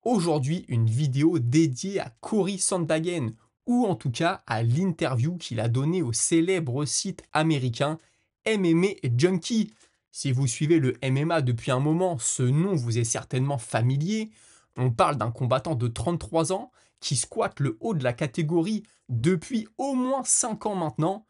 aujourd'hui une vidéo dédiée à Cory Sandhagen, ou en tout cas à l'interview qu'il a donnée au célèbre site américain MMA Junkie. Si vous suivez le MMA depuis un moment, ce nom vous est certainement familier. On parle d'un combattant de 33 ans qui squatte le haut de la catégorie depuis au moins 5 ans maintenant.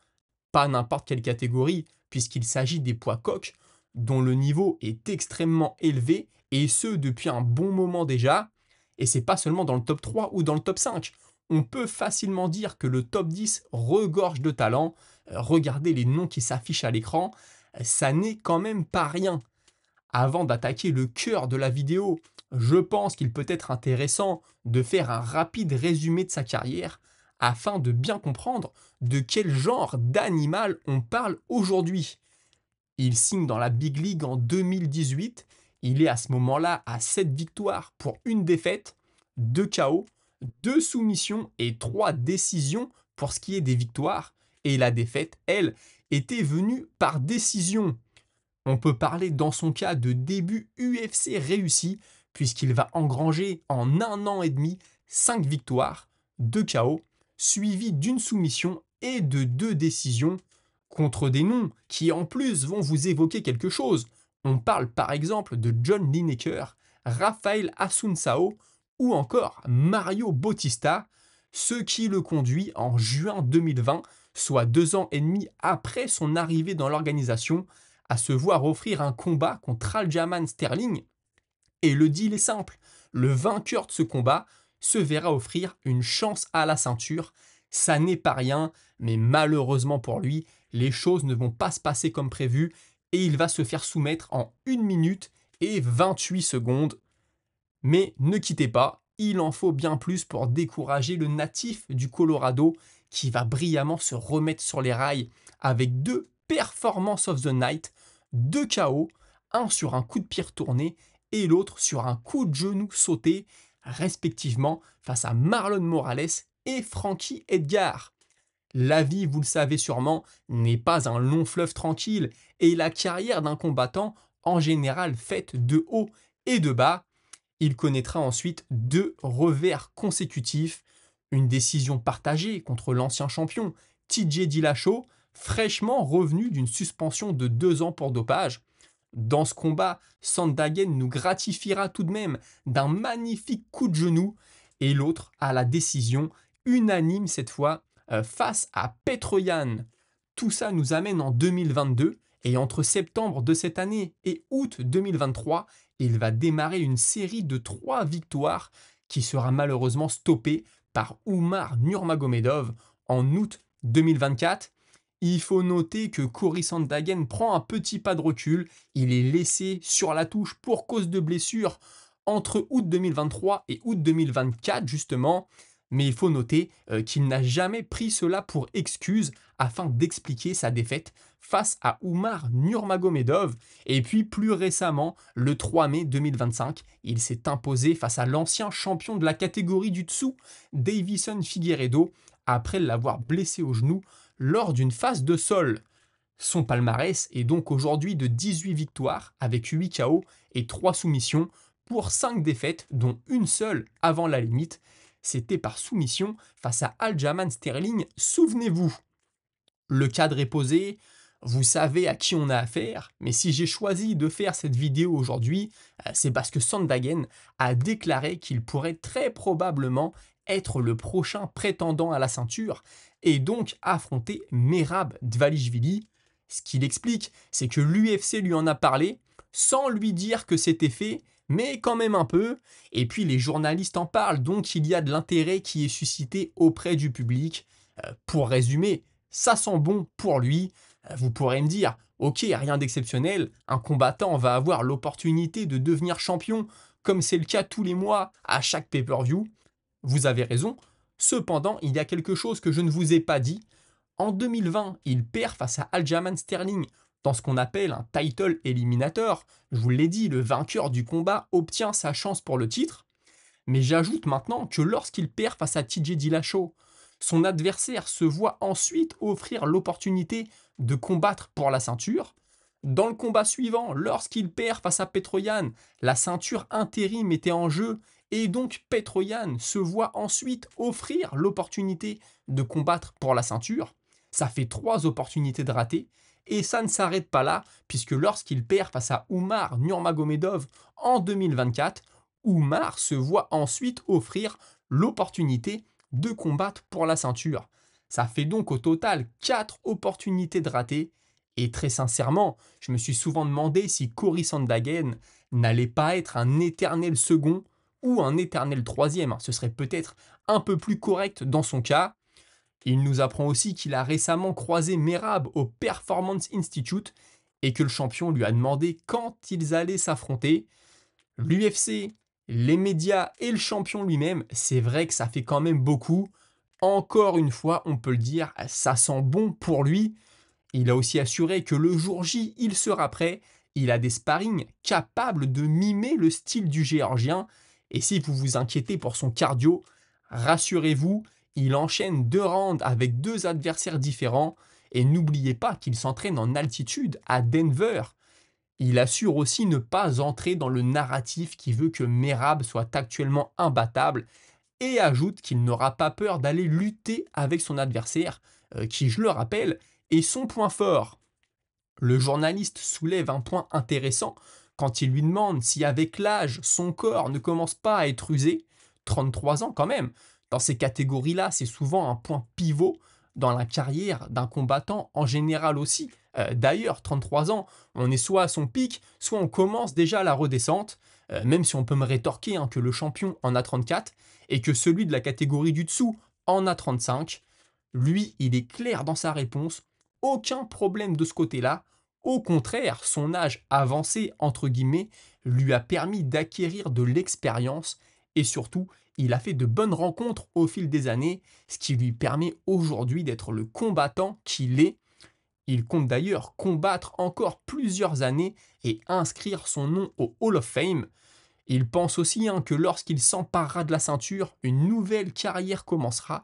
Pas n'importe quelle catégorie, puisqu'il s'agit des poids coqs, dont le niveau est extrêmement élevé, et ce depuis un bon moment déjà. Et c'est pas seulement dans le top 3 ou dans le top 5. On peut facilement dire que le top 10 regorge de talent. Regardez les noms qui s'affichent à l'écran, ça n'est quand même pas rien. Avant d'attaquer le cœur de la vidéo, je pense qu'il peut être intéressant de faire un rapide résumé de sa carrière afin de bien comprendre de quel genre d'animal on parle aujourd'hui. Il signe dans la Big League en 2018. Il est à ce moment-là à 7 victoires pour une défaite, 2 KO, 2 soumissions et 3 décisions pour ce qui est des victoires. Et la défaite, elle, était venue par décision. On peut parler dans son cas de début UFC réussi, puisqu'il va engranger en un an et demi 5 victoires, 2 KO, suivi d'une soumission et de 2 décisions contre des noms qui en plus vont vous évoquer quelque chose. On parle par exemple de John Lineker, Rafael Assunção ou encore Mario Bautista, ce qui le conduit en juin 2020, soit 2 ans et demi après son arrivée dans l'organisation, à se voir offrir un combat contre Aljamain Sterling. Et le deal est simple, le vainqueur de ce combat se verra offrir une chance à la ceinture. Ça n'est pas rien, mais malheureusement pour lui, les choses ne vont pas se passer comme prévu et il va se faire soumettre en 1 minute et 28 secondes. Mais ne quittez pas, il en faut bien plus pour décourager le natif du Colorado qui va brillamment se remettre sur les rails avec 2 Performance of the Night, 2 KO, un sur un coup de pied retourné et l'autre sur un coup de genou sauté, respectivement face à Marlon Morales et Frankie Edgar. La vie, vous le savez sûrement, n'est pas un long fleuve tranquille et la carrière d'un combattant, en général faite de haut et de bas. Il connaîtra ensuite 2 revers consécutifs, une décision partagée contre l'ancien champion TJ Dillashaw, fraîchement revenu d'une suspension de 2 ans pour dopage. Dans ce combat, Sandhagen nous gratifiera tout de même d'un magnifique coup de genou et l'autre à la décision unanime cette fois face à Petroyan. Tout ça nous amène en 2022 et entre septembre de cette année et août 2023, il va démarrer une série de 3 victoires qui sera malheureusement stoppée par Umar Nurmagomedov en août 2024. Il faut noter que Cory Sandhagen prend un petit pas de recul. Il est laissé sur la touche pour cause de blessure entre août 2023 et août 2024 justement. Mais il faut noter qu'il n'a jamais pris cela pour excuse afin d'expliquer sa défaite face à Umar Nurmagomedov. Et puis plus récemment, le 3 mai 2025, il s'est imposé face à l'ancien champion de la catégorie du dessous, Davison Figueiredo, après l'avoir blessé au genou lors d'une phase de sol. Son palmarès est donc aujourd'hui de 18 victoires avec 8 KO et 3 soumissions pour 5 défaites dont une seule avant la limite. C'était par soumission face à Aljamain Sterling, souvenez-vous. Le cadre est posé, vous savez à qui on a affaire, mais si j'ai choisi de faire cette vidéo aujourd'hui, c'est parce que Sandhagen a déclaré qu'il pourrait très probablement être le prochain prétendant à la ceinture et donc affronter Merab Dvalishvili. Ce qu'il explique, c'est que l'UFC lui en a parlé sans lui dire que c'était fait, mais quand même un peu. Et puis les journalistes en parlent, donc il y a de l'intérêt qui est suscité auprès du public. Pour résumer, ça sent bon pour lui. Vous pourrez me dire, ok, rien d'exceptionnel, un combattant va avoir l'opportunité de devenir champion, comme c'est le cas tous les mois à chaque pay-per-view. Vous avez raison. Cependant, il y a quelque chose que je ne vous ai pas dit. En 2020, il perd face à Aljamain Sterling dans ce qu'on appelle un title eliminator. Je vous l'ai dit, le vainqueur du combat obtient sa chance pour le titre. Mais j'ajoute maintenant que lorsqu'il perd face à TJ Dillashaw, son adversaire se voit ensuite offrir l'opportunité de combattre pour la ceinture. Dans le combat suivant, lorsqu'il perd face à Petroyan, la ceinture intérim était en jeu Et donc Petr Yan se voit ensuite offrir l'opportunité de combattre pour la ceinture. Ça fait 3 opportunités de rater. Et ça ne s'arrête pas là, puisque lorsqu'il perd face à Umar Nurmagomedov en 2024, Umar se voit ensuite offrir l'opportunité de combattre pour la ceinture. Ça fait donc au total 4 opportunités de rater. Et très sincèrement, je me suis souvent demandé si Cory Sandhagen n'allait pas être un éternel second ou un éternel troisième. Ce serait peut-être un peu plus correct dans son cas. Il nous apprend aussi qu'il a récemment croisé Merab au Performance Institute et que le champion lui a demandé quand ils allaient s'affronter. L'UFC, les médias et le champion lui-même, c'est vrai que ça fait quand même beaucoup. Encore une fois, on peut le dire, ça sent bon pour lui. Il a aussi assuré que le jour J, il sera prêt. Il a des sparring capables de mimer le style du Géorgien. Et si vous vous inquiétez pour son cardio, rassurez-vous, il enchaîne 2 rounds avec 2 adversaires différents. Et n'oubliez pas qu'il s'entraîne en altitude à Denver. Il assure aussi ne pas entrer dans le narratif qui veut que Merab soit actuellement imbattable et ajoute qu'il n'aura pas peur d'aller lutter avec son adversaire, qui, je le rappelle, est son point fort. Le journaliste soulève un point intéressant quand il lui demande si avec l'âge, son corps ne commence pas à être usé, 33 ans quand même. Dans ces catégories-là, c'est souvent un point pivot dans la carrière d'un combattant en général aussi. D'ailleurs, 33 ans, on est soit à son pic, soit on commence déjà la redescente, même si on peut me rétorquer que le champion en a 34 et que celui de la catégorie du dessous en a 35. Lui, il est clair dans sa réponse, aucun problème de ce côté-là. Au contraire, son âge avancé, entre guillemets, lui a permis d'acquérir de l'expérience et surtout, il a fait de bonnes rencontres au fil des années, ce qui lui permet aujourd'hui d'être le combattant qu'il est. Il compte d'ailleurs combattre encore plusieurs années et inscrire son nom au Hall of Fame. Il pense aussi que lorsqu'il s'emparera de la ceinture, une nouvelle carrière commencera.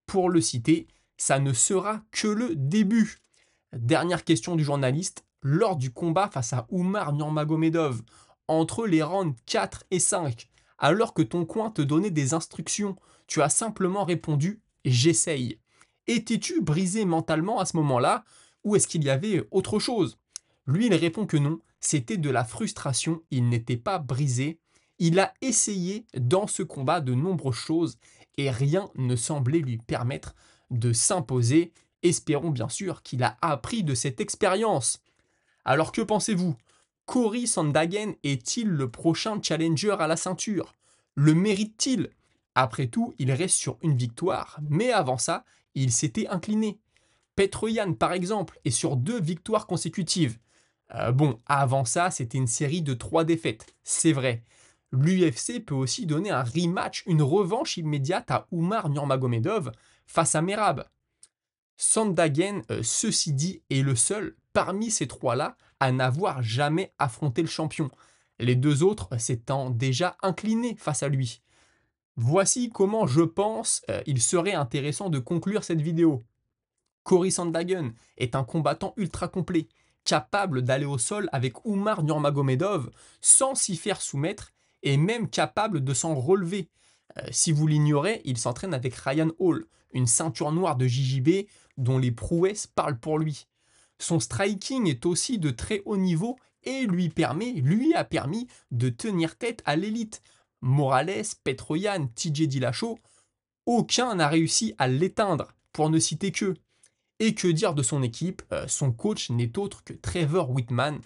Pour le citer, ça ne sera que le début. Dernière question du journaliste. Lors du combat face à Umar Nurmagomedov, entre les rounds 4 et 5, alors que ton coin te donnait des instructions, tu as simplement répondu « j'essaye ». Étais-tu brisé mentalement à ce moment-là, ou est-ce qu'il y avait autre chose? Lui, il répond que non, c'était de la frustration, il n'était pas brisé. Il a essayé dans ce combat de nombreuses choses et rien ne semblait lui permettre de s'imposer. Espérons bien sûr qu'il a appris de cette expérience. Alors que pensez-vous? Cory Sandhagen est-il le prochain challenger à la ceinture? Le mérite-t-il? Après tout, il reste sur une victoire, mais avant ça, il s'était incliné. Petr Yan, par exemple, est sur 2 victoires consécutives. Bon, avant ça, c'était une série de 3 défaites, c'est vrai. L'UFC peut aussi donner un rematch, une revanche immédiate à Umar Nurmagomedov face à Merab. Sandhagen, ceci dit, est le seul parmi ces 3-là à n'avoir jamais affronté le champion. Les 2 autres s'étant déjà inclinés face à lui. Voici comment je pense il serait intéressant de conclure cette vidéo. Cory Sandhagen est un combattant ultra complet, capable d'aller au sol avec Umar Nurmagomedov sans s'y faire soumettre et même capable de s'en relever. Si vous l'ignorez, il s'entraîne avec Ryan Hall, une ceinture noire de JJB dont les prouesses parlent pour lui. Son striking est aussi de très haut niveau et lui a permis de tenir tête à l'élite. Morales, Petr Yan, TJ Dillashaw, aucun n'a réussi à l'éteindre, pour ne citer qu'eux. Et que dire de son équipe? Son coach n'est autre que Trevor Wittman.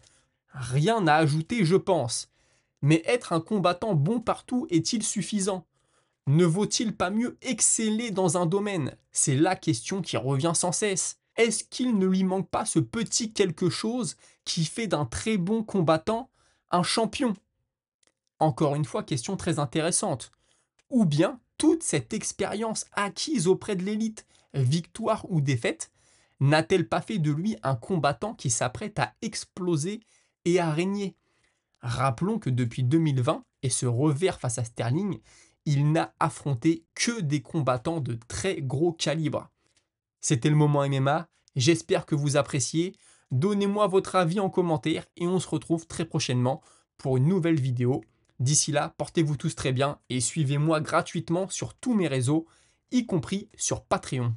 Rien à ajouter, je pense. Mais être un combattant bon partout est-il suffisant? Ne vaut-il pas mieux exceller dans un domaine? C'est la question qui revient sans cesse. Est-ce qu'il ne lui manque pas ce petit quelque chose qui fait d'un très bon combattant un champion? Encore une fois, question très intéressante. Ou bien toute cette expérience acquise auprès de l'élite, victoire ou défaite, n'a-t-elle pas fait de lui un combattant qui s'apprête à exploser et à régner? Rappelons que depuis 2020 et ce revers face à Sterling, il n'a affronté que des combattants de très gros calibre. C'était le moment MMA, j'espère que vous appréciez. Donnez-moi votre avis en commentaire et on se retrouve très prochainement pour une nouvelle vidéo. D'ici là, portez-vous tous très bien et suivez-moi gratuitement sur tous mes réseaux, y compris sur Patreon.